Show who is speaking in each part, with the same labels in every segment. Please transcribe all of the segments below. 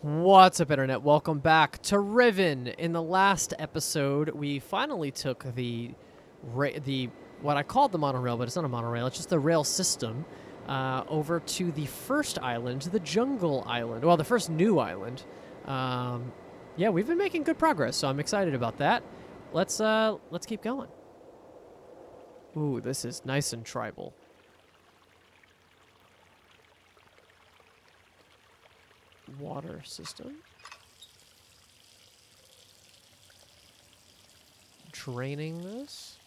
Speaker 1: What's up, Internet? Welcome back to Riven. In the last episode, we finally took the what I called the monorail, but it's not a monorail. It's just the rail system over to the first island, the Jungle Island. Well, the first new island. Yeah, we've been making good progress, so I'm excited about that. Let's keep going. Ooh, this is nice and tribal. Water system. Draining this.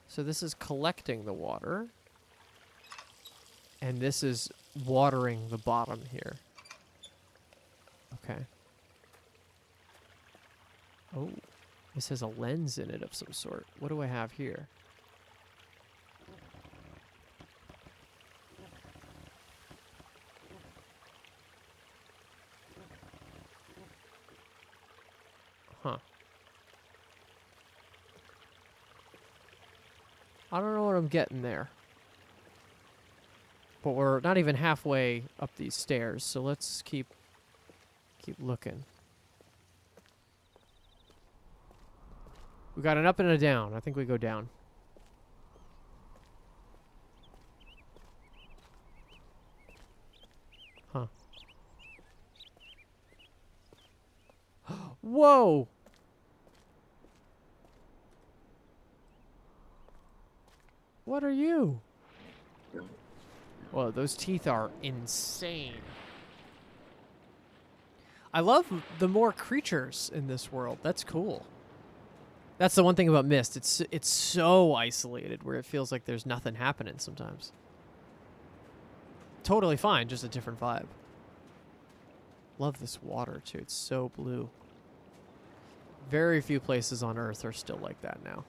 Speaker 1: So this is collecting the water. And this is watering the bottom here. Okay. Oh, this has a lens in it of some sort. What do I have here? Huh. I don't know what I'm getting there. But we're not even halfway up these stairs, so let's keep looking. We got an up and a down. I think we go down. Huh. Whoa! What are you? Whoa, those teeth are insane. I love the more creatures in this world. That's cool. That's the one thing about Myst. It's so isolated where it feels like there's nothing happening sometimes. Totally fine, just a different vibe. Love this water too. It's so blue. Very few places on Earth are still like that now.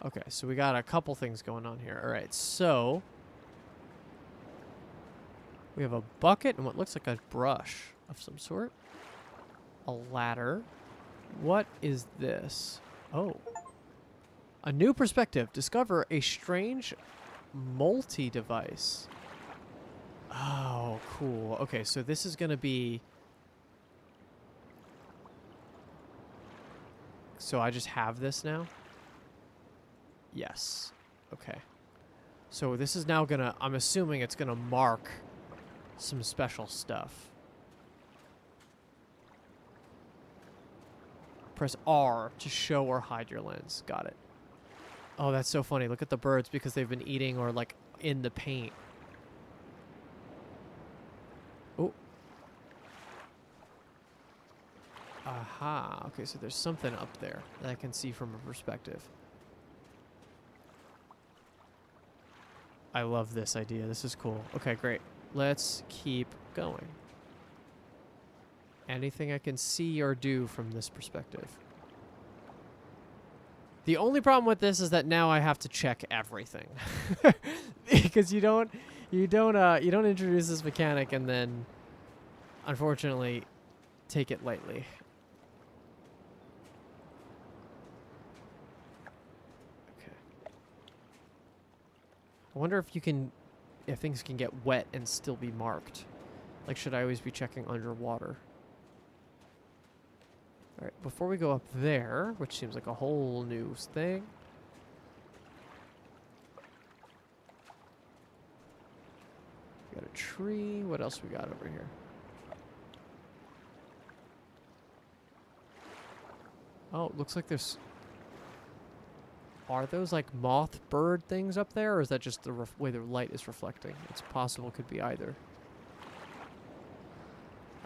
Speaker 1: Okay, so we got a couple things going on here. All right, so we have a bucket and what looks like a brush of some sort. A ladder. What is this? Oh. A new perspective. Discover a strange multi-device. Oh, cool. Okay, so this is going to be... So I just have this now? Yes. Okay. So this is now going to... I'm assuming it's going to mark some special stuff. Press R to show or hide your lens. Got it. Oh, that's so funny. Look at the birds because they've been eating or like in the paint. Oh. Aha. Okay, so there's something up there that I can see from a perspective. I love this idea. This is cool. Okay, great. Let's keep going. Anything I can see or do from this perspective. The only problem with this is that now I have to check everything. Because you don't introduce this mechanic and then unfortunately take it lightly. Okay. I wonder if things can get wet and still be marked. Like, should I always be checking underwater? All right, before we go up there, which seems like a whole new thing. We got a tree. What else we got over here? Oh, it looks like there's... Are those like moth bird things up there, or is that just the way the light is reflecting? It's possible it could be either.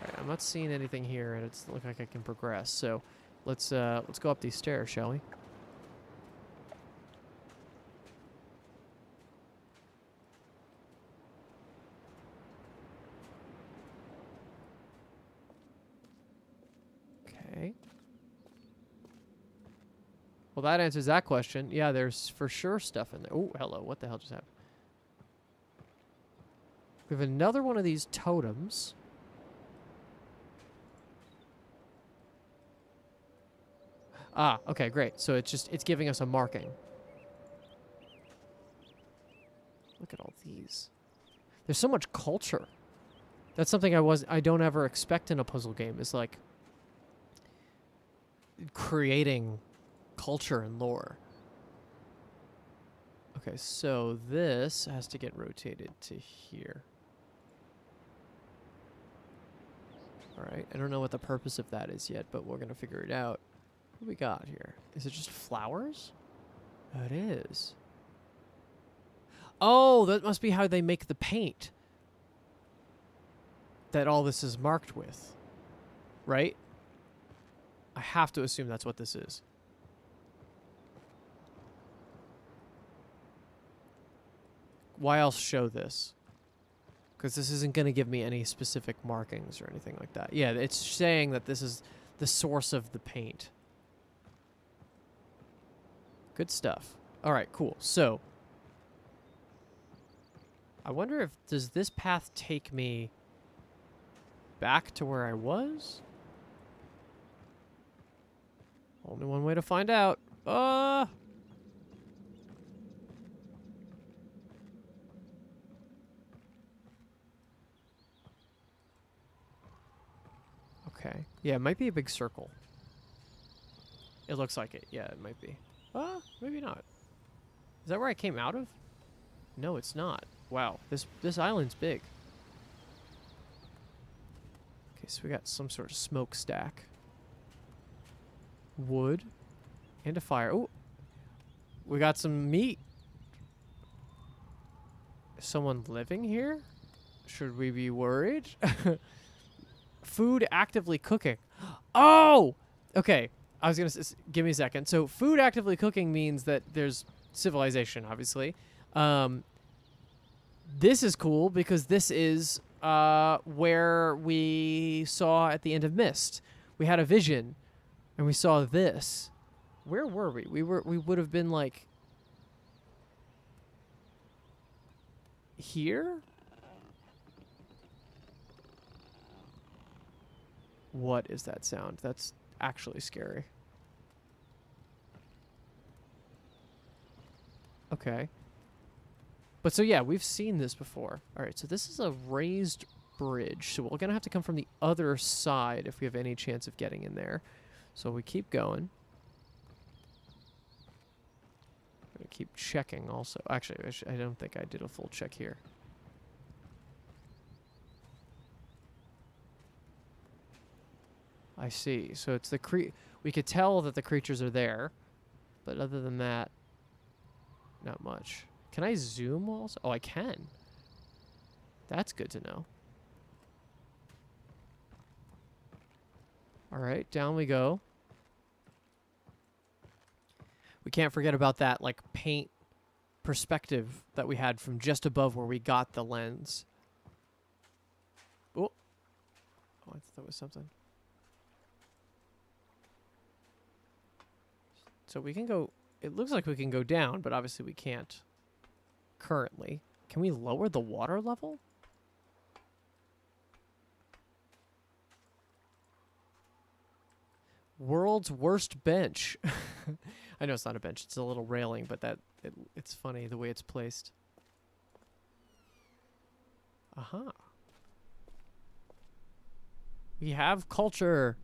Speaker 1: Alright, I'm not seeing anything here, and it's looking like I can progress. So, let's go up these stairs, shall we? Okay. Well, that answers that question. Yeah, there's for sure stuff in there. Oh, hello. What the hell just happened? We have another one of these totems. Ah, okay, great. So it's giving us a marking. Look at all these. There's so much culture. That's something I don't ever expect in a puzzle game, is like creating culture and lore. Okay, so this has to get rotated to here. Alright, I don't know what the purpose of that is yet, but we're going to figure it out. What do we got here? Is it just flowers? It is. Oh, that must be how they make the paint that all this is marked with. Right? I have to assume that's what this is. Why else show this? Because this isn't going to give me any specific markings or anything like that. Yeah, it's saying that this is the source of the paint. Good stuff. All right, cool. So, I wonder if, does this path take me back to where I was? Only one way to find out. Okay. Yeah, it might be a big circle. It looks like it. Yeah, it might be. Maybe not. Is that where I came out of? No, it's not. Wow, this island's big. Okay, so we got some sort of smokestack. Wood. And a fire. Oh! We got some meat. Is someone living here? Should we be worried? Food actively cooking. Oh! Okay. I was going to give me a second. So food actively cooking means that there's civilization, obviously. This is cool because this is where we saw at the end of Myst. We had a vision and we saw this. Where were we? We would have been like here? What is that sound? That's actually scary. Okay. But so yeah, we've seen this before. All right, so this is a raised bridge. So we're going to have to come from the other side if we have any chance of getting in there. So we keep going. I'm going to keep checking also. Actually, I don't think I did a full check here. I see. So it's the we could tell that the creatures are there, but other than that, not much. Can I zoom also? Oh, I can. That's good to know. All right, down we go. We can't forget about that like paint perspective that we had from just above where we got the lens. Oh, I thought that was something. So we can go, it looks like we can go down, but obviously we can't currently. Can we lower the water level? World's worst bench. I know it's not a bench, it's a little railing, but it's funny the way it's placed. Aha. We have culture.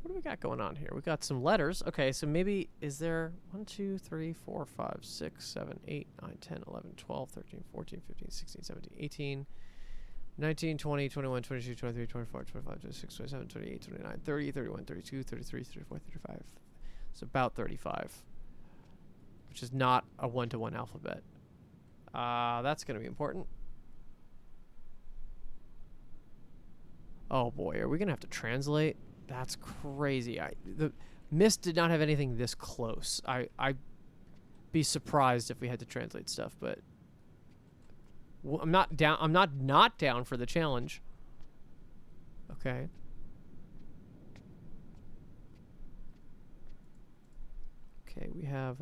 Speaker 1: What do we got going on here? We got some letters. Okay, so maybe, is there 1, 2, 3, 4, 5, 6, 7, 8, 9, 10, 11, 12, 13, 14, 15, 16, 17, 18, 19, 20, 21, 22, 23, 24, 25, 26, 27, 28, 29, 30, 31, 32, 33, 34, 35. It's about 35, which is not a one-to-one alphabet. That's going to be important. Oh boy, are we going to have to translate? That's crazy. The Myst did not have anything this close. I'd be surprised if we had to translate stuff, but I'm not down. I'm not down for the challenge. Okay. Okay, we have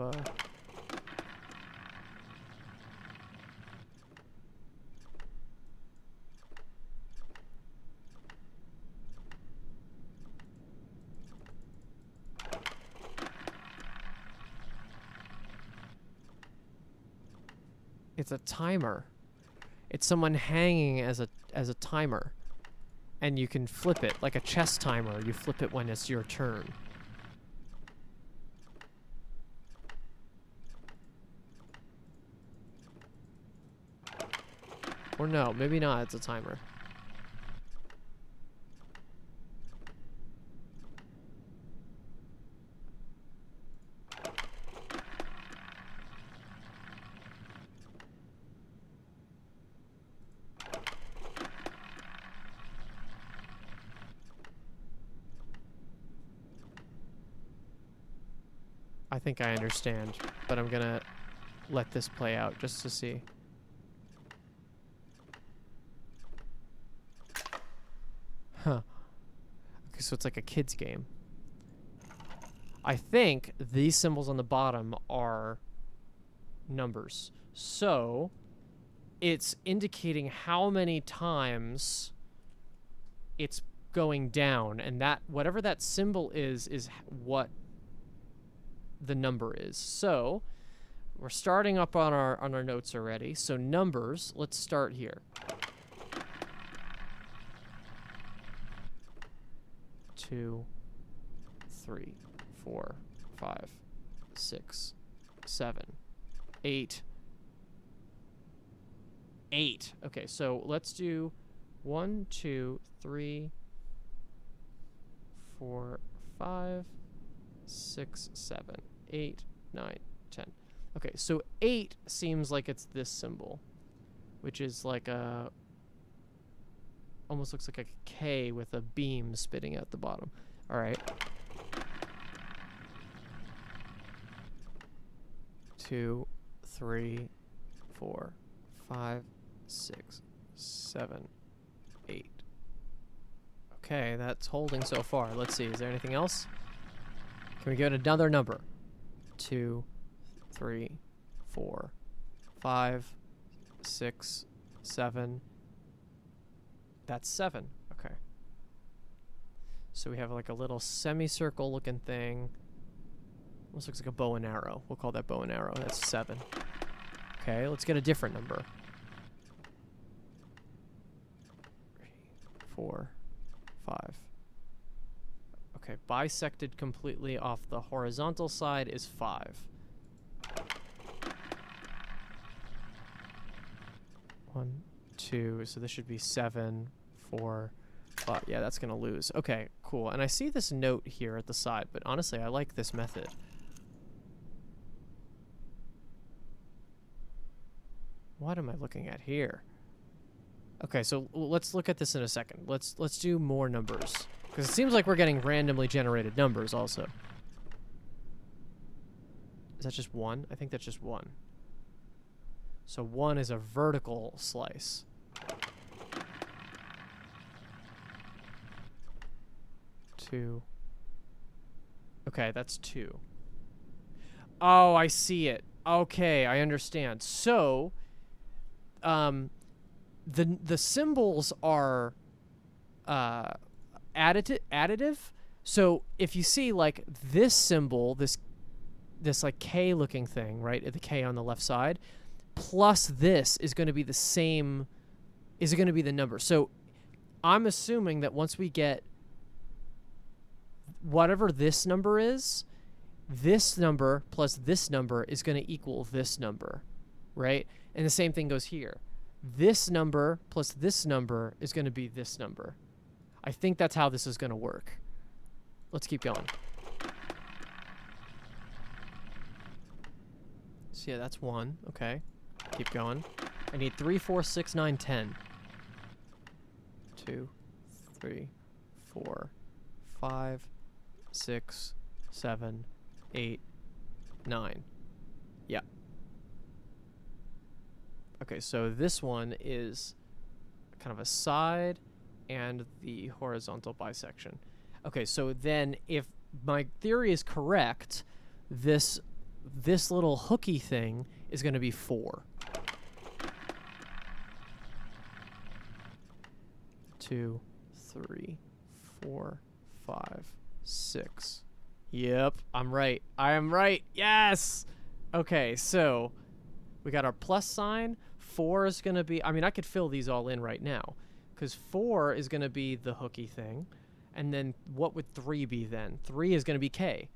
Speaker 1: It's a timer. It's someone hanging as a timer. And you can flip it like a chess timer. You flip it when it's your turn. Or no, maybe not. It's a timer. I think I understand, but I'm gonna let this play out just to see. Huh. Okay, so it's like a kid's game. I think these symbols on the bottom are numbers. So it's indicating how many times it's going down, and that whatever that symbol is what the number is. So we're starting up on our notes already. So numbers, let's start here. 2, 3, 4, 5, 6, 7, 8. 8. Okay, so let's do 1, 2, 3, 4, 5, 6, 7, 8, 9, 10. Okay, so 8 seems like it's this symbol, which is like a, almost looks like a K with a beam spitting out the bottom. All right. 2, 3, 4, 5, 6, 7, 8. Okay, that's holding so far. Let's see, is there anything else? Can we get another number? 2, 3, 4, 5, 6, 7. That's 7. Okay. So we have like a little semicircle looking thing. Almost looks like a bow and arrow. We'll call that bow and arrow. That's 7. Okay, let's get a different number. 3, 4, 5. Okay, bisected completely off the horizontal side is 5. 1, 2, so this should be 7, 4, 5. Yeah, that's gonna lose. Okay, cool. And I see this note here at the side, but honestly, I like this method. What am I looking at here? Okay, so let's look at this in a second. Let's do more numbers, because it seems like we're getting randomly generated numbers also. Is that just 1? I think that's just 1. So 1 is a vertical slice. 2. Okay, that's 2. Oh, I see it. Okay, I understand. So, the symbols are additive. So if you see like this symbol, this like K looking thing, right? The K on the left side, plus this is going to be the same, is going to be the number. So I'm assuming that once we get whatever this number is, this number plus this number is going to equal this number, right? And the same thing goes here. This number plus this number is going to be this number. I think that's how this is going to work. Let's keep going. So yeah, that's 1. Okay. Keep going. I need 3, 4, 6, 9, 10. 2, 3, 4, 5, 6, 7, 8, 9. Yeah. Okay, so this one is kind of a side and the horizontal bisection. Okay, so then if my theory is correct, this little hooky thing is going to be 4. 2, 3, 4, 5, 6. Yep, I'm right. I am right. Yes! Okay, so We got our plus sign. 4 is going to be, I mean, I could fill these all in right now, because 4 is going to be the hooky thing. And then what would 3 be then? 3 is going to be K,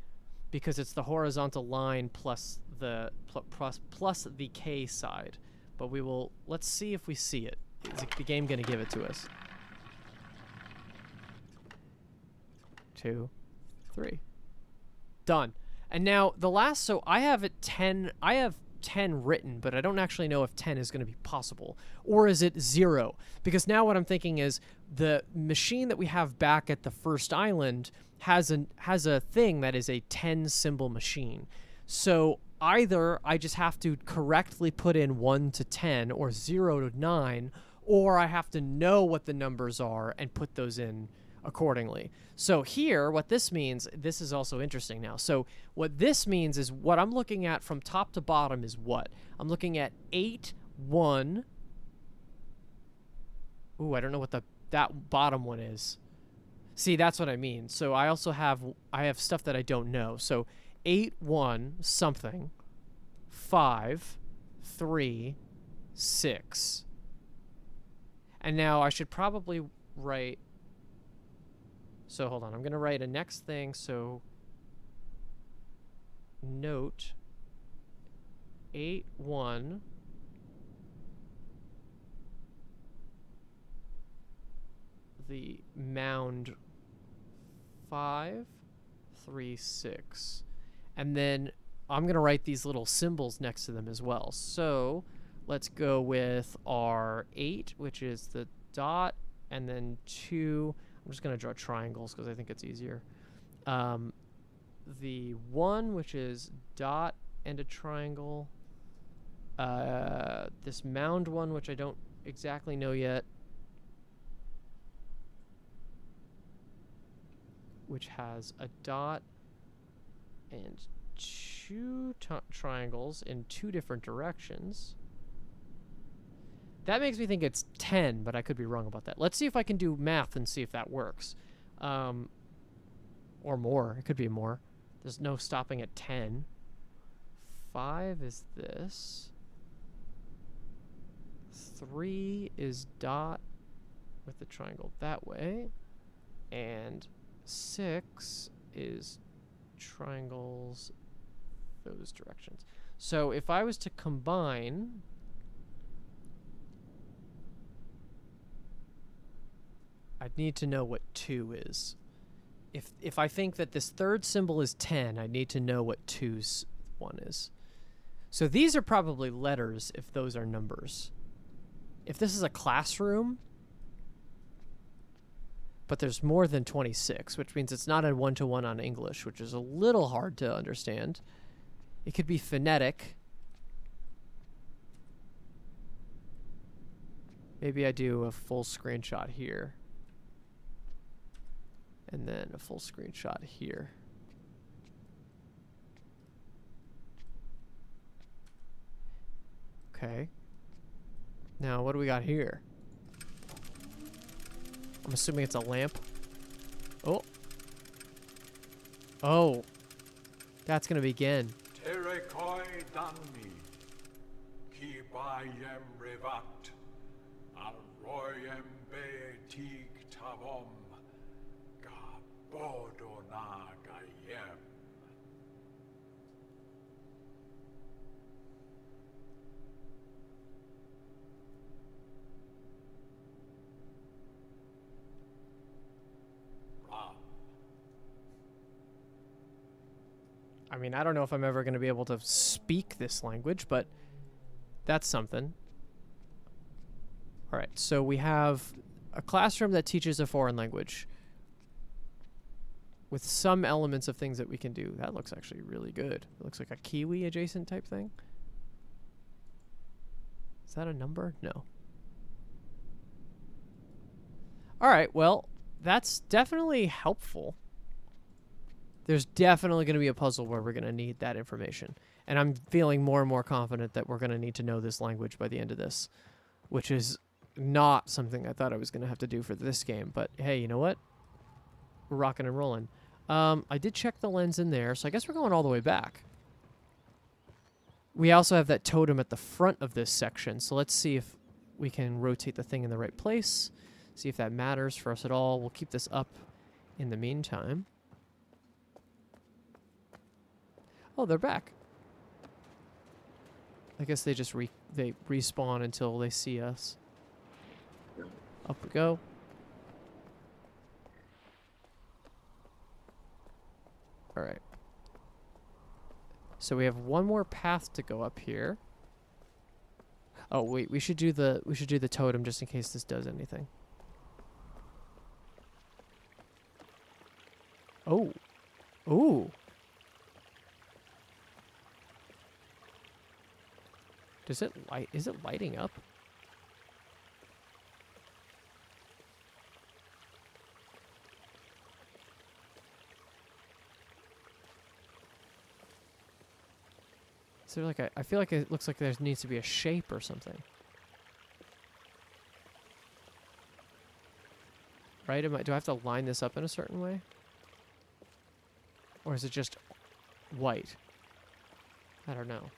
Speaker 1: because it's the horizontal line plus the plus the K side. But we will, let's see if we see it. Is the game going to give it to us? 2, 3. Done. And now the last, so I have it 10, I have 10 written, but I don't actually know if 10 is going to be possible. Or is it 0? Because now what I'm thinking is the machine that we have back at the first island has a thing that is a 10 symbol machine. So either I just have to correctly put in 1 to 10 or 0 to 9, or I have to know what the numbers are and put those in accordingly. So here, what this means, this is also interesting now. So what this means is what I'm looking at from top to bottom is what? I'm looking at 8, 1. Ooh, I don't know what that bottom one is. See, that's what I mean. So I also have stuff that I don't know. So 8, 1, something, 5, 3, 6. And now I should probably write, so hold on, I'm going to write a next thing. So note 8, 1, the mound 5, 3, 6. And then I'm going to write these little symbols next to them as well. So let's go with our 8, which is the dot, and then 2. I'm just going to draw triangles because I think it's easier. The 1, which is dot and a triangle. This mound 1, which I don't exactly know yet, which has a dot and 2 triangles in 2 different directions. That makes me think it's 10, but I could be wrong about that. Let's see if I can do math and see if that works. Or more. It could be more. There's no stopping at 10. 5 is this. 3 is dot with the triangle that way. And 6 is triangles those directions. So if I was to combine, I'd need to know what 2 is. If I think that this third symbol is 10, I need to know what 2's 1 is. So these are probably letters if those are numbers. If this is a classroom, but there's more than 26, which means it's not a one-to-one on English, which is a little hard to understand. It could be phonetic. Maybe I do a full screenshot here. And then a full screenshot here. Okay. Now, what do we got here? I'm assuming it's a lamp. Oh. Oh. That's going to be Gehn.
Speaker 2: Terekoi danni, ki bayem revat, arroyem beetig tavom, gabodona gayem.
Speaker 1: I mean, I don't know if I'm ever going to be able to speak this language, but that's something. All right, so we have a classroom that teaches a foreign language with some elements of things that we can do. That looks actually really good. It looks like a Kiwi adjacent type thing. Is that a number? No. All right, well, that's definitely helpful. There's definitely going to be a puzzle where we're going to need that information. And I'm feeling more and more confident that we're going to need to know this language by the end of this, which is not something I thought I was going to have to do for this game. But hey, you know what? We're rocking and rolling. I did check the lens in there, so I guess we're going all the way back. We also have that totem at the front of this section, so let's see if we can rotate the thing in the right place. See if that matters for us at all. We'll keep this up in the meantime. Oh, they're back. I guess they just they respawn until they see us. Up we go. All right. So we have one more path to go up here. Oh wait, we should do the totem just in case this does anything. Oh. Ooh. Does it light? Is it lighting up? Is there like a? I feel like it looks like there needs to be a shape or something. Right? Do I have to line this up in a certain way? Or is it just white? I don't know.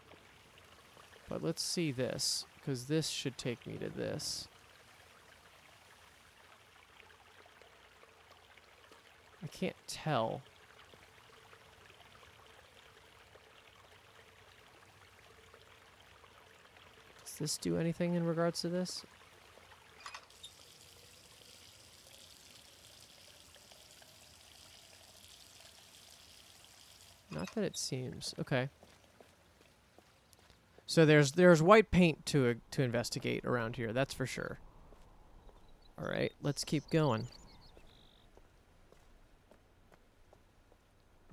Speaker 1: But let's see this, because this should take me to this. I can't tell. Does this do anything in regards to this? Not that it seems. Okay. So there's white paint to investigate around here, that's for sure. All right, let's keep going.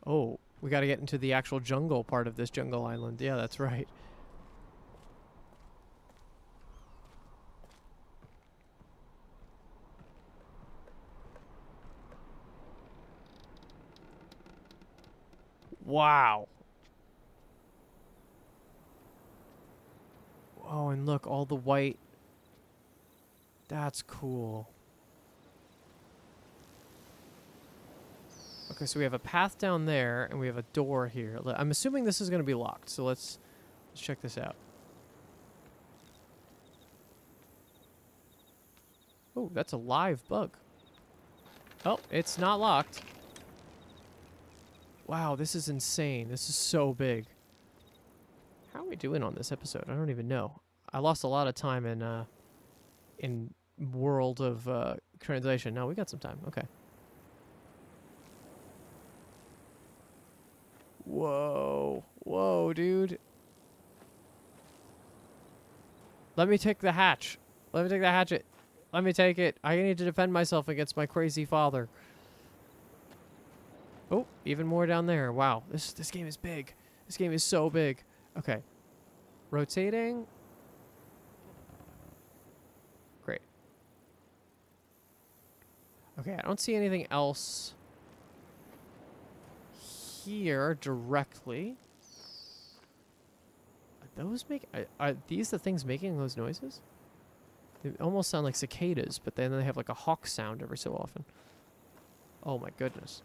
Speaker 1: Oh, we got to get into the actual jungle part of this jungle island. Yeah, that's right. Wow. Oh, and look, all the white. That's cool. Okay, so we have a path down there, and we have a door here. I'm assuming this is going to be locked, so let's check this out. Oh, that's a live bug. Oh, it's not locked. Wow, this is insane. This is so big. How are we doing on this episode? I don't even know. I lost a lot of time in world of translation. No, we got some time. Okay. Whoa. Whoa, dude. Let me take the hatch. Let me take the hatchet. Let me take it. I need to defend myself against my crazy father. Oh, even more down there. Wow. This game is big. This game is so big. Okay. Rotating. Great. Okay, I don't see anything else here directly. Are those are these the things making those noises? They almost sound like cicadas, but then they have like a hawk sound every so often. Oh my goodness.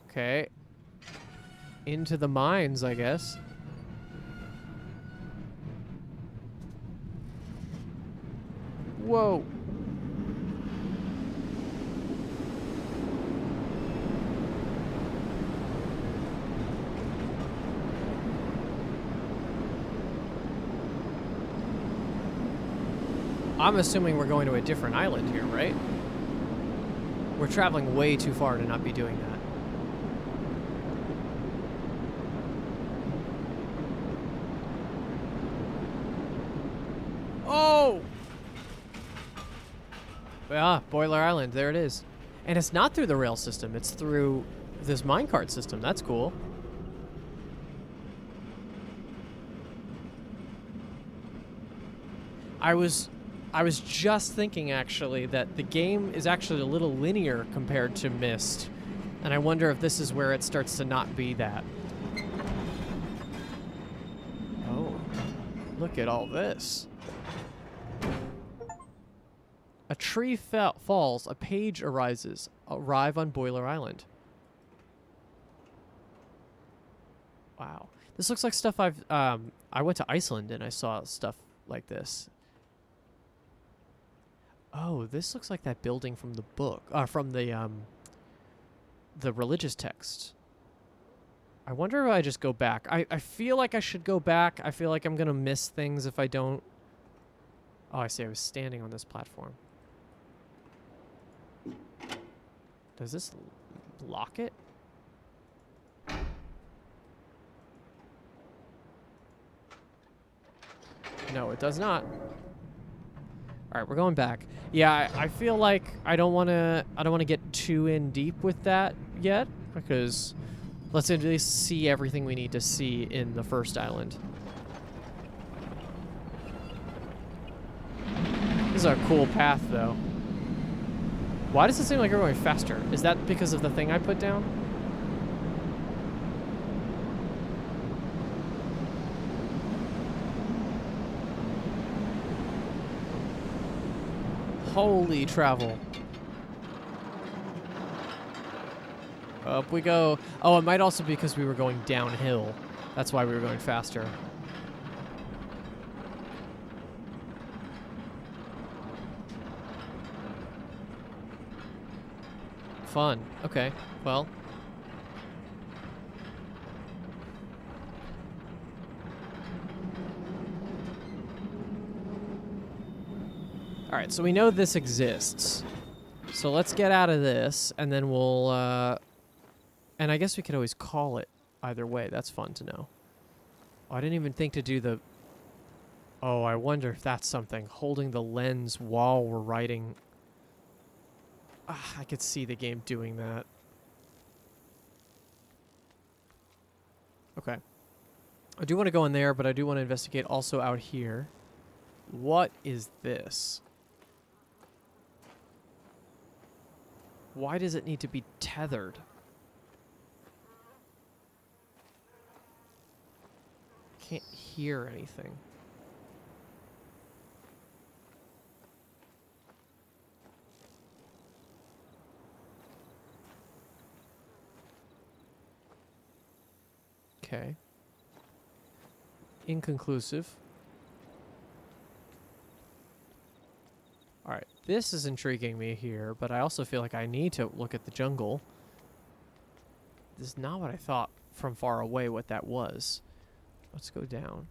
Speaker 1: Okay. Into the mines, I guess. Whoa. I'm assuming we're going to a different island here, right? We're traveling way too far to not be doing that. Oh! Ah, Boiler Island, there it is. And it's not through the rail system, it's through this minecart system. That's cool. I was just thinking, actually, that the game is actually a little linear compared to Myst. And I wonder if this is where it starts to not be that. Oh, look at all this. A tree falls, a page arises. Arrive on Boiler Island. Wow. This looks like stuff I went to Iceland and I saw stuff like this. Oh, this looks like that building from the book, from the religious text. I wonder if I just go back. I feel like I should go back. I feel like I'm going to miss things if I don't. Oh, I see. I was standing on this platform. Does this lock it? No, it does not. All right, we're going back. Yeah, I feel like I don't want to get too in deep with that yet, because let's at least see everything we need to see in the first island. This is a cool path, though. Why does it seem like we're going faster? Is that because of the thing I put down? Holy travel. Up we go. Oh, it might also be because we were going downhill. That's why we were going faster. Fun. Okay. Well. All right, so we know this exists. So let's get out of this, and then we'll, and I guess we could always call it either way. That's fun to know. Oh, I didn't even think to do the... Oh, I wonder if that's something. Holding the lens while we're writing. I could see the game doing that. Okay. I do want to go in there, but I do want to investigate also out here. What is this? Why does it need to be tethered? Can't hear anything. Okay. Inconclusive. Alright, this is intriguing me here, but I also feel like I need to look at the jungle. This is not what I thought from far away what that was. Let's go down.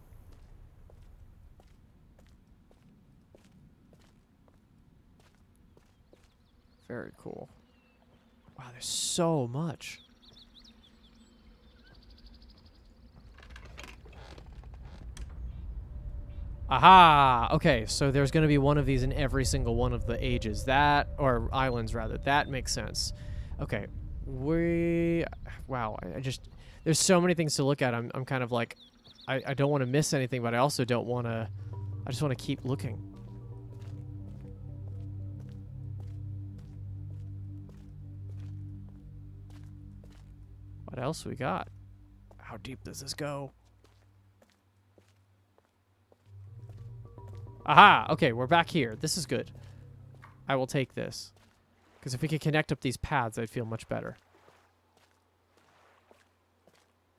Speaker 1: Very cool. Wow, there's so much. Aha! Okay, so there's going to be one of these in every single one of the ages. That, or islands rather. That makes sense. Okay. Wow, I just... There's so many things to look at. I'm kind of like... I don't want to miss anything, but I also don't want to... I just want to keep looking. What else we got? How deep does this go? Aha! Okay, we're back here. This is good. I will take this. Because if we could connect up these paths, I'd feel much better.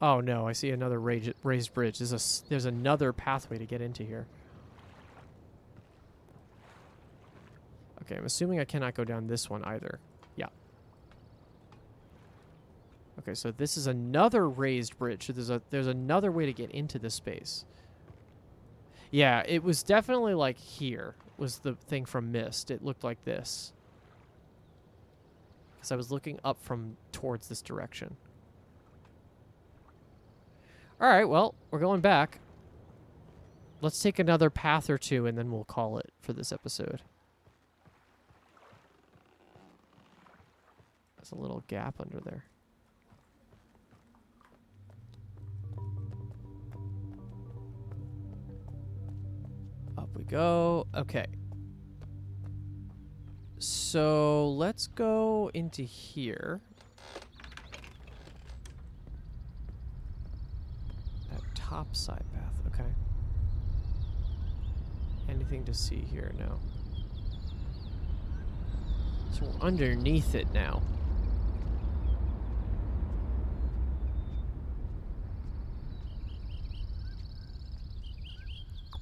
Speaker 1: Oh no, I see another raised bridge. There's another pathway to get into here. Okay, I'm assuming I cannot go down this one either. Yeah. Okay, so this is another raised bridge. So there's another way to get into this space. Yeah, it was definitely like here was the thing from Myst. It looked like this. Because I was looking up from towards this direction. All right, well, we're going back. Let's take another path or two, and then we'll call it for this episode. There's a little gap under there. Up we go. Okay. So let's go into here. That top side path. Okay. Anything to see here? No. So we're underneath it now.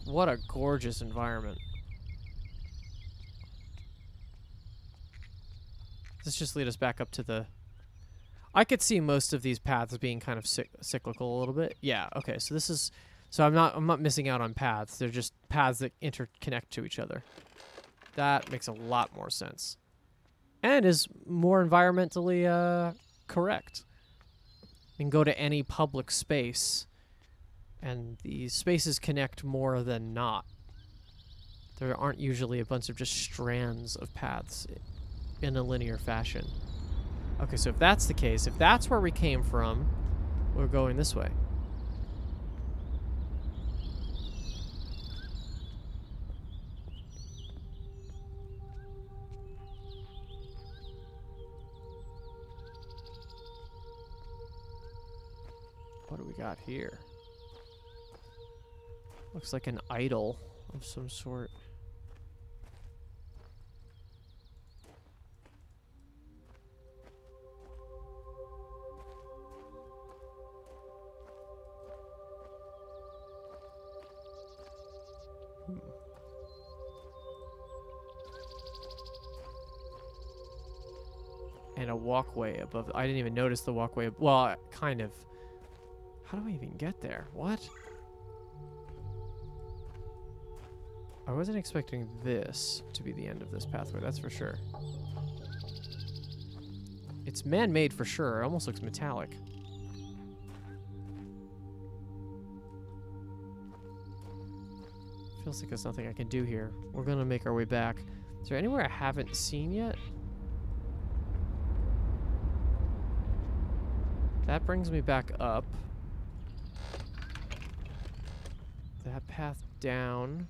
Speaker 1: What a gorgeous environment. Let's just lead us back up to the... I could see most of these paths being kind of cyclical a little bit. Yeah, okay, so this is... So I'm not missing out on paths. They're just paths that interconnect to each other. That makes a lot more sense. And is more environmentally correct. You can go to any public space, and the spaces connect more than not. There aren't usually a bunch of just strands of paths in a linear fashion. Okay, so if that's the case, if that's where we came from, we're going this way. What do we got here? Looks like an idol of some sort. And a walkway above. I didn't even notice the walkway. Well, kind of. How do I even get there? What? I wasn't expecting this to be the end of this pathway, that's for sure. It's man-made for sure. It almost looks metallic. Feels like there's nothing I can do here. We're gonna make our way back. Is there anywhere I haven't seen yet? That brings me back up. That path down.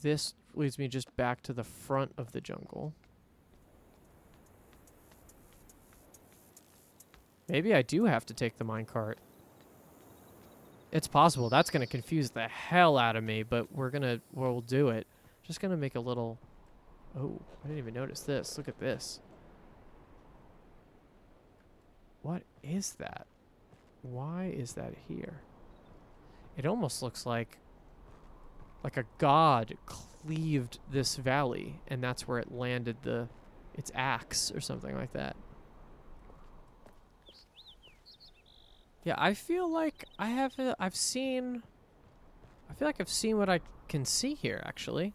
Speaker 1: This leads me just back to the front of the jungle. Maybe I do have to take the minecart. It's possible. That's going to confuse the hell out of me, but we'll do it. Just going to make a little... Oh, I didn't even notice this. Look at this. What is that? Why is that here? It almost looks like a god cleaved this valley, and that's where it landed its axe or something like that. Yeah, I feel like I've seen what I can see here, actually.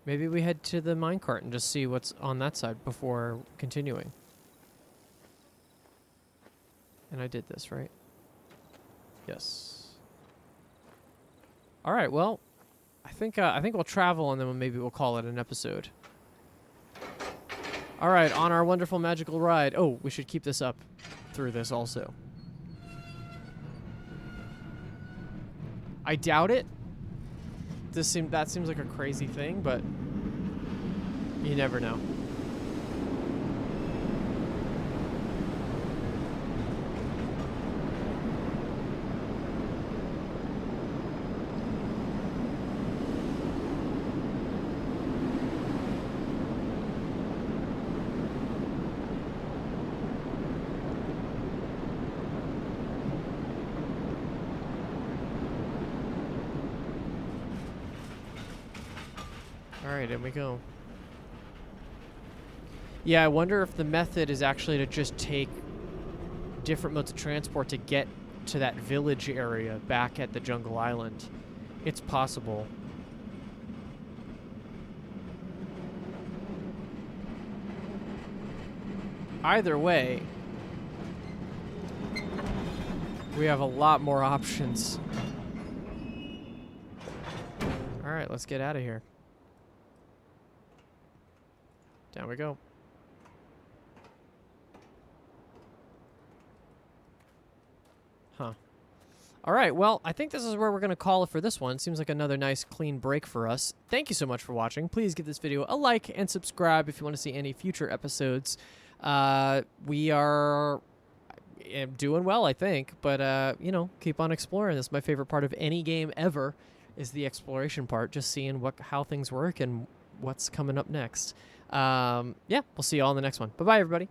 Speaker 1: Maybe we head to the minecart and just see what's on that side before continuing. And I did this, right? Yes. All right, well, I think we'll travel and then maybe we'll call it an episode. All right, on our wonderful magical ride. Oh, we should keep this up through this also. I doubt it. That seems like a crazy thing, but you never know. Alright, in we go. Yeah, I wonder if the method is actually to just take different modes of transport to get to that village area back at the jungle island. It's possible. Either way, we have a lot more options. Alright, let's get out of here. Down we go. Huh. All right, well, I think this is where we're going to call it for this one. Seems like another nice, clean break for us. Thank you so much for watching. Please give this video a like and subscribe if you want to see any future episodes. We are doing well, I think, but keep on exploring. That's my favorite part of any game ever, is the exploration part, just seeing how things work and what's coming up next. We'll see you all in the next one. Bye-bye, everybody.